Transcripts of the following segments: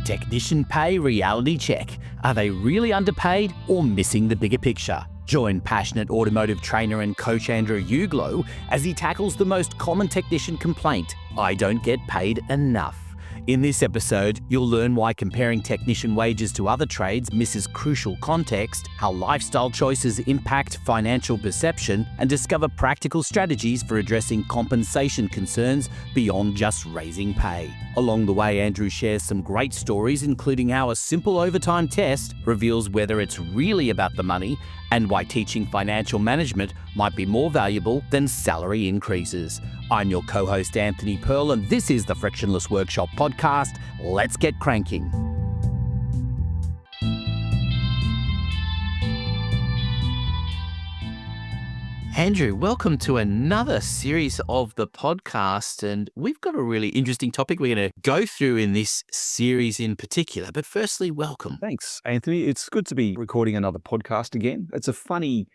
Technician Pay Reality Check. Are they really underpaid or missing the bigger picture? Join passionate automotive trainer and coach Andrew Uglow as he tackles the most common technician complaint: I don't get paid enough. In this episode, you'll learn why comparing technician wages to other trades misses crucial context, how lifestyle choices impact financial perception, and discover practical strategies for addressing compensation concerns beyond just raising pay. Along the way, Andrew shares some great stories, including how a simple overtime test reveals whether it's really about the money and why teaching financial management might be more valuable than salary increases. I'm your co-host Anthony Pearl, and this is the Frictionless Workshop podcast. Let's get cranking. Andrew, welcome to another series of the podcast, and we've got a really interesting topic we're going to go through in this series in particular. But firstly, welcome. Thanks, Anthony. It's good to be recording another podcast again. It's a funny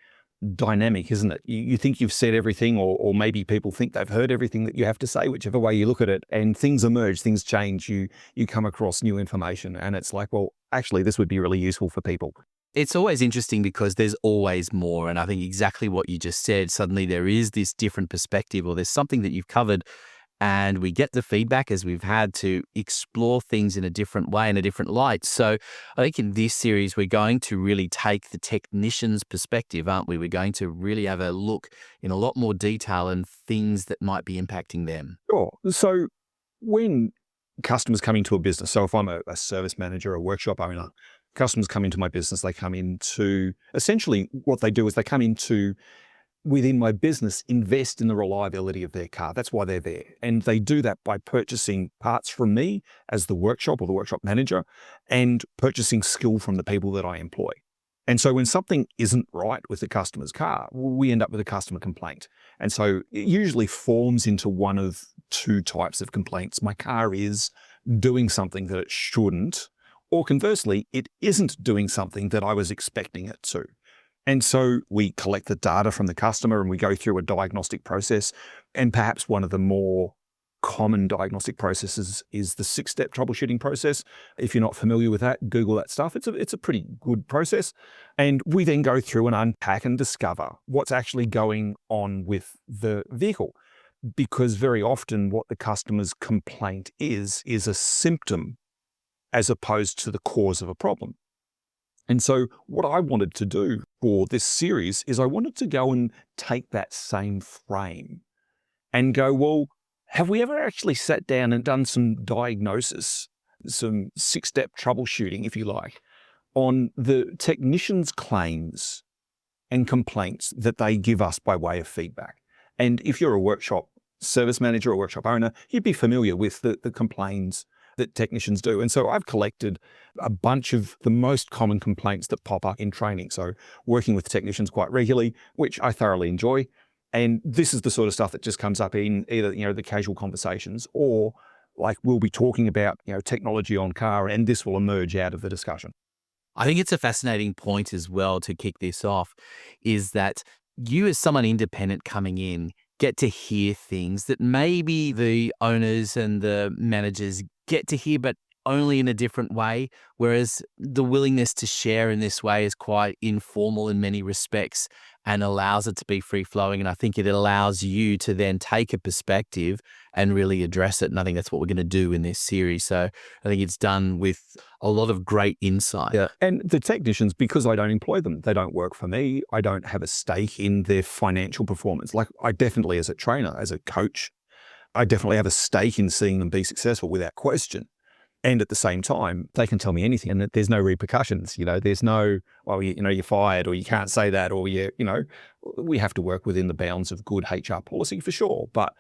dynamic, isn't it? You think you've said everything, or maybe people think they've heard everything that you have to say, whichever way you look at it, and things emerge, things change, you come across new information, and it's like, well, actually, this would be really useful for people. It's always interesting because there's always more. And I think exactly what you just said, suddenly there is this different perspective, or there's something that you've covered, and we get the feedback as we've had to explore things in a different way, in a different light. So I think in this series, we're going to really take the technician's perspective, aren't we? We're going to really have a look in a lot more detail and things that might be impacting them. Sure. So when customers come into a business, so if I'm a service manager, a workshop owner, customers come into my business, they come into, essentially what they do is they come into, within my business, invest in the reliability of their car. That's why they're there. And they do that by purchasing parts from me as the workshop or the workshop manager, and purchasing skill from the people that I employ. And so when something isn't right with the customer's car, we end up with a customer complaint. And so it usually forms into one of two types of complaints. My car is doing something that it shouldn't, or conversely, it isn't doing something that I was expecting it to. And so we collect the data from the customer and we go through a diagnostic process. And perhaps one of the more common diagnostic processes is the 6-step troubleshooting process. If you're not familiar with that, Google that stuff. It's a pretty good process. And we then go through and unpack and discover what's actually going on with the vehicle. Because very often what the customer's complaint is a symptom as opposed to the cause of a problem. And so what I wanted to do for this series is I wanted to go and take that same frame and go, well, have we ever actually sat down and done some diagnosis, some 6-step troubleshooting, if you like, on the technician's claims and complaints that they give us by way of feedback? And if you're a workshop service manager or workshop owner, you'd be familiar with the complaints that technicians do. And so I've collected a bunch of the most common complaints that pop up in training. So working with technicians quite regularly, which I thoroughly enjoy. And this is the sort of stuff that just comes up in either, the casual conversations, or like we'll be talking about, technology on car, and this will emerge out of the discussion. I think it's a fascinating point as well to kick this off, is that you as someone independent coming in get to hear things that maybe the owners and the managers get to hear, but only in a different way. Whereas the willingness to share in this way is quite informal in many respects and allows it to be free flowing. And I think it allows you to then take a perspective and really address it. And I think that's what we're going to do in this series. So I think it's done with a lot of great insight. Yeah. And the technicians, because I don't employ them, they don't work for me. I don't have a stake in their financial performance. Like I definitely, as a trainer, as a coach, I definitely have a stake in seeing them be successful without question. And at the same time, they can tell me anything and there's no repercussions. There's no, you're fired, or you can't say that, or we have to work within the bounds of good HR policy for sure. But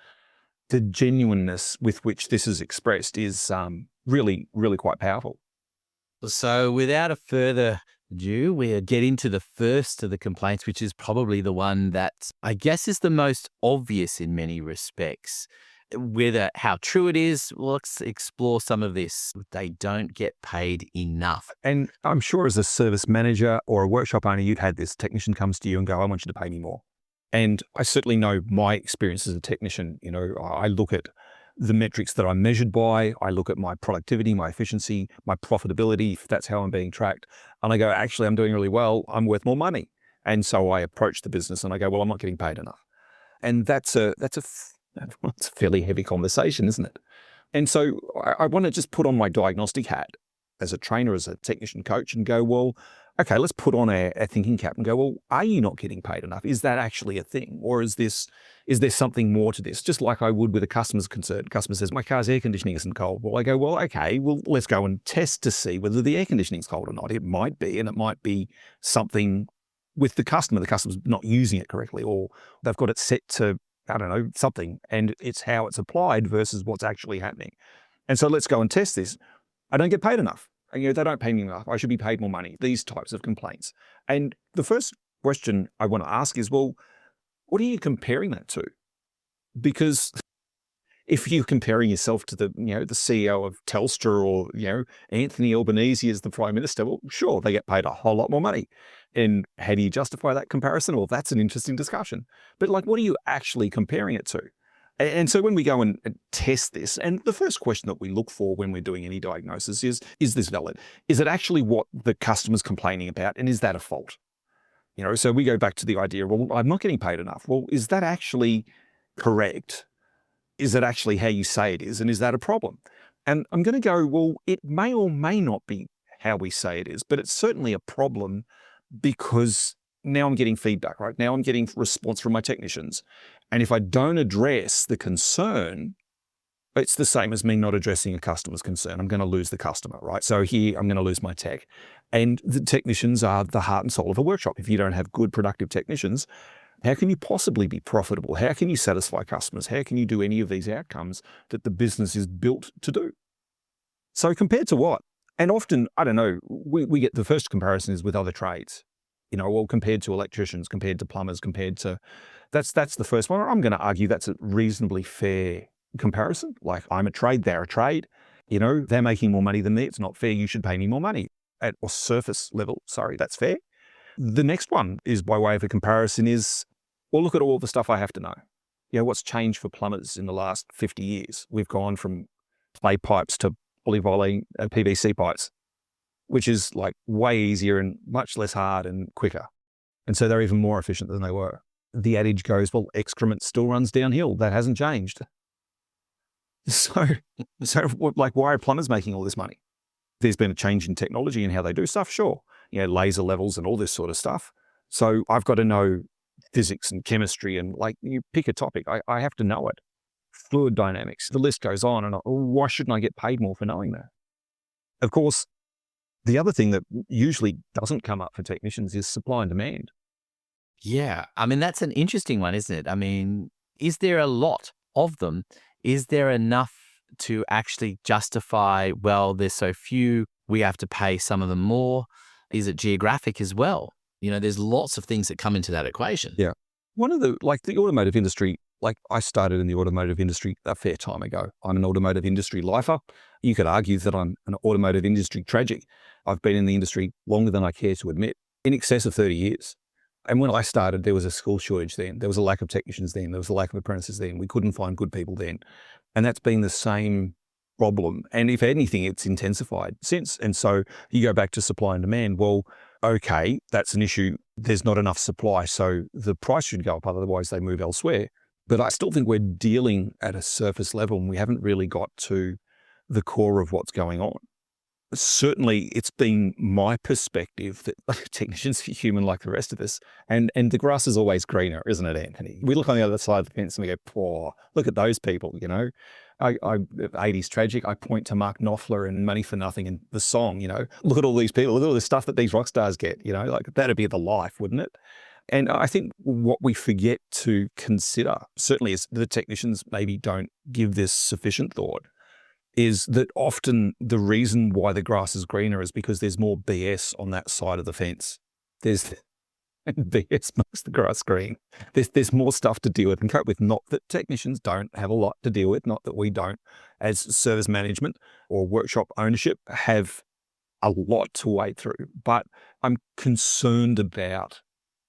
the genuineness with which this is expressed is really, really quite powerful. So without a further ado, we'll get into the first of the complaints, which is probably the one that I guess is the most obvious in many respects. Whether how true it is, let's explore some of this. They don't get paid enough. And I'm sure as a service manager or a workshop owner, you've had this technician comes to you and go, I want you to pay me more. And I certainly know my experience as a technician. I look at the metrics that I'm measured by. I look at my productivity, my efficiency, my profitability, if that's how I'm being tracked. And I go, actually, I'm doing really well. I'm worth more money. And so I approach the business and I go, well, I'm not getting paid enough. And that's a fairly heavy conversation, isn't it? And so I want to just put on my diagnostic hat as a trainer, as a technician coach, and go, well, okay, let's put on our thinking cap and go, well, are you not getting paid enough? Is that actually a thing? Or is there something more to this? Just like I would with a customer's concern. Customer says, my car's air conditioning isn't cold. Well, I go, well, okay, well, let's go and test to see whether the air conditioning's cold or not. It might be, and it might be something with the customer. The customer's not using it correctly, or they've got it set to, I don't know, something, and it's how it's applied versus what's actually happening. And so let's go and test this. I don't get paid enough. They don't pay me enough. I should be paid more money. These types of complaints. And the first question I want to ask is, well, what are you comparing that to? Because if you're comparing yourself to the CEO of Telstra, or, Anthony Albanese as the Prime Minister, well, sure, they get paid a whole lot more money. And how do you justify that comparison? Well, that's an interesting discussion. But what are you actually comparing it to? And so when we go and test this, and the first question that we look for when we're doing any diagnosis is this valid? Is it actually what the customer's complaining about? And is that a fault? So we go back to the idea, well, I'm not getting paid enough. Well, is that actually correct? Is it actually how you say it is? And is that a problem? And I'm going to go, well, it may or may not be how we say it is, but it's certainly a problem because now I'm getting feedback, right? Now I'm getting response from my technicians. And if I don't address the concern, it's the same as me not addressing a customer's concern. I'm going to lose the customer, right? So here I'm going to lose my tech. And the technicians are the heart and soul of a workshop. If you don't have good, productive technicians, how can you possibly be profitable? How can you satisfy customers? How can you do any of these outcomes that the business is built to do? So compared to what? And often, I don't know, we get the first comparison is with other trades. Well, compared to electricians, compared to plumbers, that's the first one. I'm going to argue that's a reasonably fair comparison. Like, I'm a trade, they're a trade. They're making more money than me. It's not fair. You should pay me more money at a surface level. Sorry, that's fair. The next one is by way of a comparison is, well, look at all the stuff I have to know. What's changed for plumbers in the last 50 years? We've gone from clay pipes to polyvolley PVC pipes, which is way easier and much less hard and quicker. And so they're even more efficient than they were. The adage goes, well, excrement still runs downhill. That hasn't changed. So why are plumbers making all this money? There's been a change in technology and how they do stuff, sure. Laser levels and all this sort of stuff. So I've got to know physics and chemistry and you pick a topic. I have to know it. Fluid dynamics, the list goes on. And why shouldn't I get paid more for knowing that? Of course, the other thing that usually doesn't come up for technicians is supply and demand. Yeah. That's an interesting one, isn't it? Is there a lot of them? Is there enough to actually justify, well, there's so few, we have to pay some of them more? Is it geographic as well? There's lots of things that come into that equation. Yeah. One of the automotive industry, I started in the automotive industry a fair time ago. I'm an automotive industry lifer. You could argue that I'm an automotive industry tragic. I've been in the industry longer than I care to admit, in excess of 30 years. And when I started, there was a skill shortage then. There was a lack of technicians then. There was a lack of apprentices then. We couldn't find good people then. And that's been the same problem. And if anything, it's intensified since. And so you go back to supply and demand. Well, okay, that's an issue. There's not enough supply, so the price should go up. Otherwise, they move elsewhere. But I still think we're dealing at a surface level and we haven't really got to the core of what's going on. Certainly, it's been my perspective that technicians are human like the rest of us, and the grass is always greener, isn't it, Anthony? We look on the other side of the fence and we go, "Poor, look at those people." I 80s tragic. I point to Mark Knopfler and Money for Nothing and the song. Look at all these people. Look at all the stuff that these rock stars get. That'd be the life, wouldn't it? And I think what we forget to consider, certainly as the technicians maybe don't give this sufficient thought, is that often the reason why the grass is greener is because there's more BS on that side of the fence. There's BS makes the grass green. There's more stuff to deal with and cope with. Not that technicians don't have a lot to deal with, not that we don't, as service management or workshop ownership, have a lot to wade through. But I'm concerned about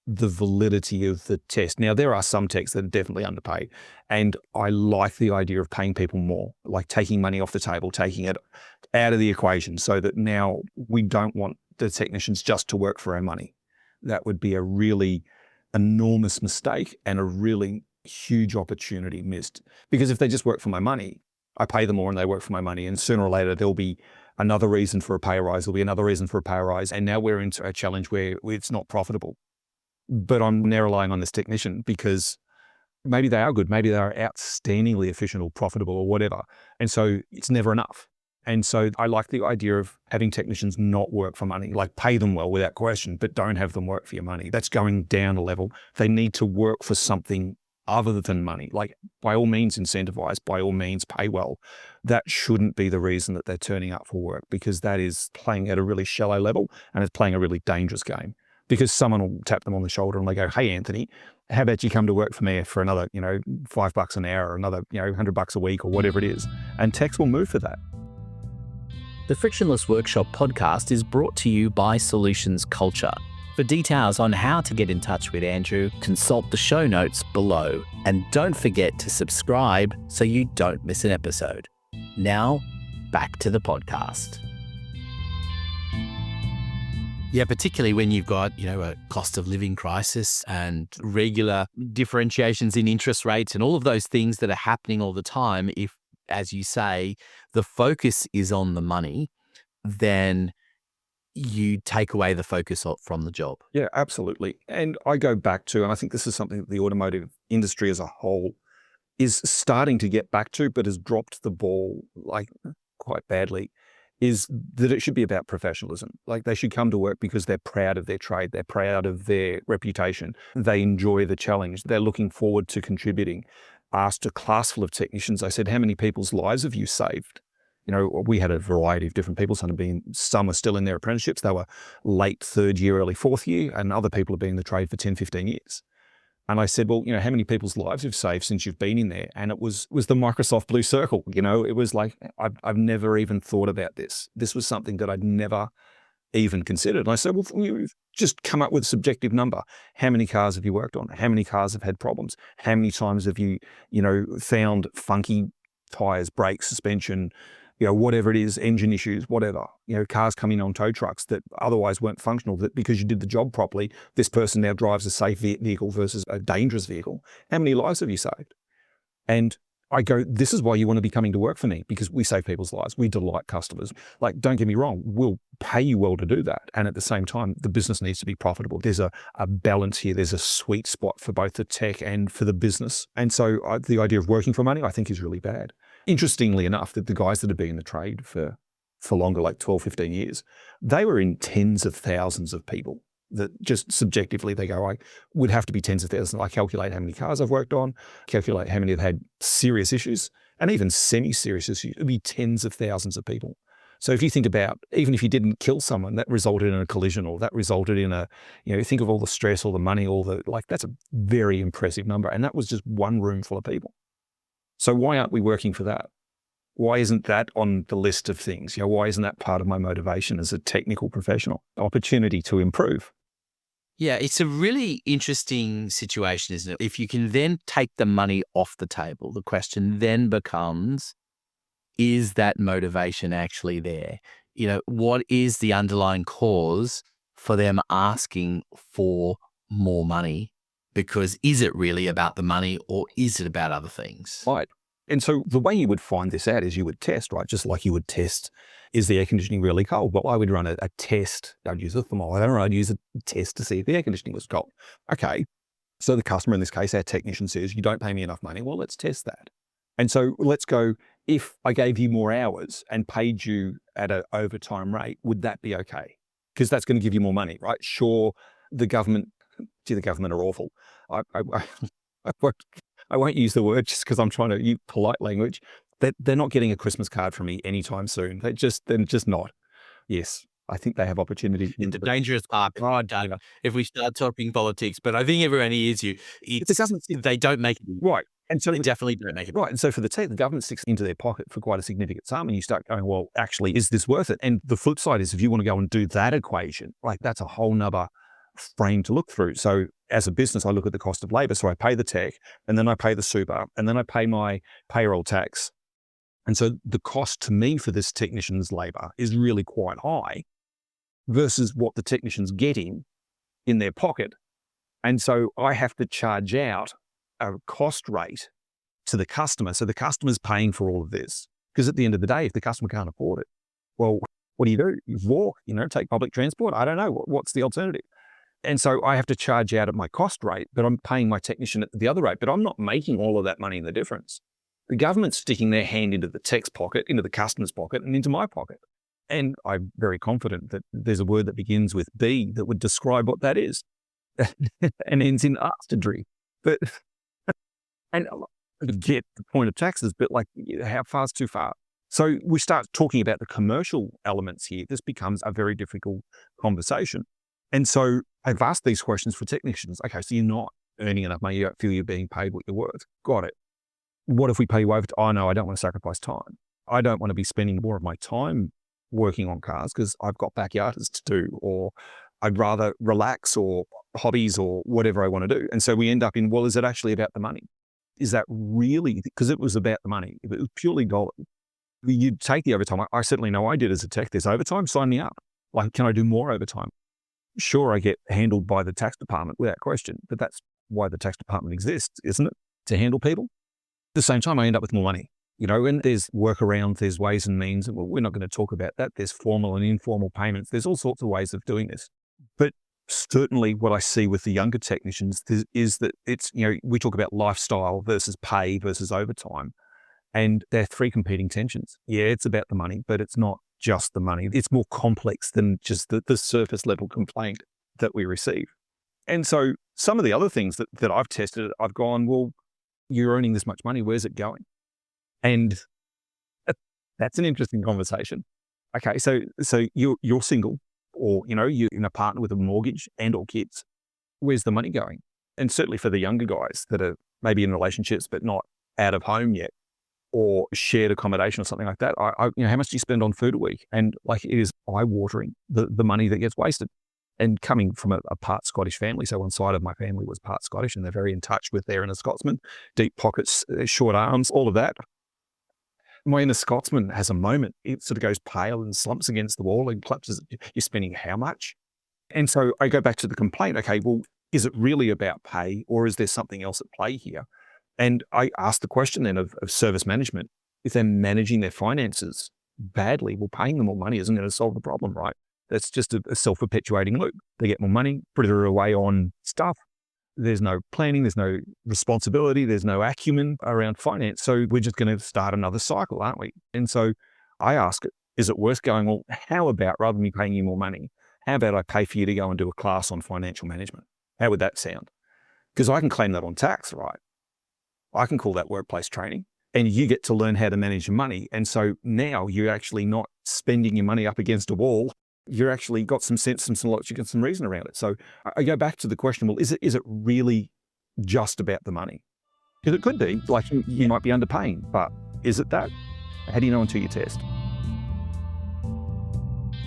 the validity of the test. Now, there are some techs that are definitely underpaid, and I like the idea of paying people more, like taking money off the table, taking it out of the equation so that now we don't want the technicians just to work for our money. That would be a really enormous mistake and a really huge opportunity missed. Because if they just work for my money, I pay them more and they work for my money, and sooner or later there'll be another reason for a pay rise, there'll be another reason for a pay rise, and now we're into a challenge where it's not profitable. But I'm now relying on this technician because maybe they are good, maybe they are outstandingly efficient or profitable or whatever, and so it's never enough. And so I like the idea of having technicians not work for money, like pay them well without question, but don't have them work for your money. That's going down a level. They need to work for something other than money. Like, by all means incentivize, by all means pay well. That shouldn't be the reason that they're turning up for work, because that is playing at a really shallow level and it's playing a really dangerous game. Because someone will tap them on the shoulder and they go, "Hey, Anthony, how about you come to work for me for another, $5 an hour or another, $100 a week or whatever it is." And techs will move for that. The Frictionless Workshop podcast is brought to you by Solutions Culture. For details on how to get in touch with Andrew, consult the show notes below. And don't forget to subscribe so you don't miss an episode. Now, back to the podcast. Yeah, particularly when you've got, a cost of living crisis and regular differentiations in interest rates and all of those things that are happening all the time. If, as you say, the focus is on the money, then you take away the focus from the job. Yeah, absolutely. And I go back to, and I think this is something that the automotive industry as a whole is starting to get back to, but has dropped the ball like quite badly, is that it should be about professionalism. Like, they should come to work because they're proud of their trade. They're proud of their reputation. They enjoy the challenge. They're looking forward to contributing. Asked a class full of technicians, I said, "How many people's lives have you saved?" We had a variety of different people. Some are still in their apprenticeships. They were late third year, early fourth year, and other people have been in the trade for 10, 15 years. And I said, "Well, how many people's lives you've saved since you've been in there?" And it was the Microsoft Blue Circle. It was like, I've never even thought about this. This was something that I'd never even considered. And I said, "Well, you just come up with a subjective number. How many cars have you worked on? How many cars have had problems? How many times have you, found funky tires, brakes, suspension, whatever it is, engine issues, whatever, cars coming on tow trucks that otherwise weren't functional, that because you did the job properly, this person now drives a safe vehicle versus a dangerous vehicle. How many lives have you saved?" And I go, this is why you want to be coming to work for me, because we save people's lives. We delight customers. Like, don't get me wrong, we'll pay you well to do that. And at the same time, the business needs to be profitable. There's a balance here. There's a sweet spot for both the tech and for the business. And so the idea of working for money, I think, is really bad. Interestingly enough, that the guys that have been in the trade for longer, like 12, 15 years, they were in tens of thousands of people that just subjectively they go, I would have to be tens of thousands. I calculate how many cars I've worked on, calculate how many have had serious issues, and even semi-serious issues. It would be tens of thousands of people. So if you think about, even if you didn't kill someone, that resulted in a collision, or that resulted in think of all the stress, all the money, that's a very impressive number. And that was just one room full of people. So why aren't we working for that? Why isn't that on the list of things? Why isn't that part of my motivation as a technical professional? Opportunity to improve. Yeah, it's a really interesting situation, isn't it? If you can then take the money off the table, the question then becomes, is that motivation actually there? What is the underlying cause for them asking for more money? Because is it really about the money, or is it about other things? Right. And so the way you would find this out is you would test, right? Just like you would test, is the air conditioning really cold? Well, I would run a test. I'd use a thermometer. I'd use a test to see if the air conditioning was cold. Okay. So the customer, in this case, our technician, says, "You don't pay me enough money." Well, let's test that. And so let's go, if I gave you more hours and paid you at an overtime rate, would that be okay? Because that's going to give you more money, right? Sure, the government are awful. I won't use the word just because I'm trying to use polite language. They're not getting a Christmas card from me anytime soon. They're just not. Yes, I think they have opportunity. The dangerous part. Oh, Dave, if we start talking politics, but I think everyone hears you. They don't make it. Right. And so they definitely don't make it. Right. And so for the tech, the government sticks into their pocket for quite a significant sum, and you start going, well, actually, is this worth it? And the flip side is, if you want to go and do that equation, like, that's a whole nother frame to look through. So as a business, I look at the cost of labor. So I pay the tech, and then I pay the super, and then I pay my payroll tax. And so the cost to me for this technician's labor is really quite high versus what the technician's getting in their pocket. And so I have to charge out a cost rate to the customer. So the customer's paying for all of this. Because at the end of the day, if the customer can't afford it, well, what do? You walk, take public transport. I don't know. What's the alternative? And so I have to charge out at my cost rate, but I'm paying my technician at the other rate, but I'm not making all of that money in the difference. The government's sticking their hand into the tech's pocket, into the customer's pocket, and into my pocket. And I'm very confident that there's a word that begins with B that would describe what that is and ends in artistry. But, and I get the point of taxes, but how far's too far? So we start talking about the commercial elements here. This becomes a very difficult conversation. And so I've asked these questions for technicians. Okay, so you're not earning enough money. You don't feel you're being paid what you're worth. Got it. What if we pay you overtime? Oh, no, I don't want to sacrifice time. I don't want to be spending more of my time working on cars because I've got backyards to do, or I'd rather relax, or hobbies, or whatever I want to do. And so we end up in, well, is it actually about the money? Is that really, because it was about the money. If it was purely dollars, you'd take the overtime. I certainly know I did as a tech. There's overtime, sign me up. Can I do more overtime? Sure, I get handled by the tax department without question, but that's why the tax department exists, isn't it? To handle people. At the same time, I end up with more money, and there's workarounds, there's ways and means, and we're not going to talk about that. There's formal and informal payments. There's all sorts of ways of doing this. But certainly what I see with the younger technicians is that it's, we talk about lifestyle versus pay versus overtime, and they're three competing tensions. Yeah, it's about the money, but it's not just the money. It's more complex than just the surface level complaint that we receive. And so some of the other things that I've tested, I've gone, well, you're earning this much money, where's it going? And that's an interesting conversation. Okay, so you're single, or you're in a partner with a mortgage and or kids. Where's the money going? And certainly for the younger guys that are maybe in relationships but not out of home yet, or shared accommodation or something like that, how much do you spend on food a week? And it is eye-watering, the money that gets wasted. And coming from a part Scottish family, so one side of my family was part Scottish, and they're very in touch with their inner Scotsman, deep pockets, short arms, all of that. My inner Scotsman has a moment. It sort of goes pale and slumps against the wall and collapses. You're spending how much? And so I go back to the complaint. Okay, well, is it really about pay, or is there something else at play here? And I asked the question then of service management. If they're managing their finances badly, well, paying them more money isn't going to solve the problem, right? That's just a self-perpetuating loop. They get more money, put it away on stuff. There's no planning, there's no responsibility, there's no acumen around finance. So we're just going to start another cycle, aren't we? And so I ask it, is it worth going, well, how about, rather than me paying you more money, how about I pay for you to go and do a class on financial management? How would that sound? Because I can claim that on tax, right? I can call that workplace training, and you get to learn how to manage your money. And so now you're actually not spending your money up against a wall. You're actually got some sense, some logic, and some reason around it. So I go back to the question, well, is it really just about the money? Because it could be, you might be underpaying, but is it that? How do you know until you test?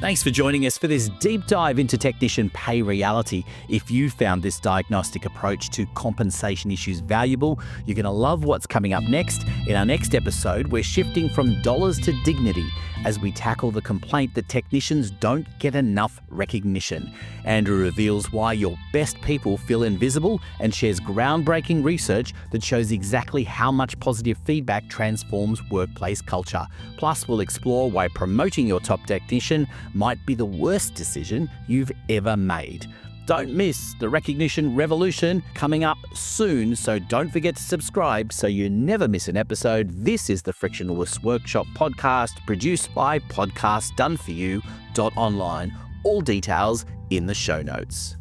Thanks for joining us for this deep dive into technician pay reality. If you found this diagnostic approach to compensation issues valuable, you're going to love what's coming up next. In our next episode, we're shifting from dollars to dignity as we tackle the complaint that technicians don't get enough recognition. Andrew reveals why your best people feel invisible and shares groundbreaking research that shows exactly how much positive feedback transforms workplace culture. Plus, we'll explore why promoting your top technician might be the worst decision you've ever made. Don't miss the recognition revolution coming up soon, so don't forget to subscribe so you never miss an episode. This is the Frictionless Workshop podcast, produced by podcastdoneforyou.online. All details in the show notes.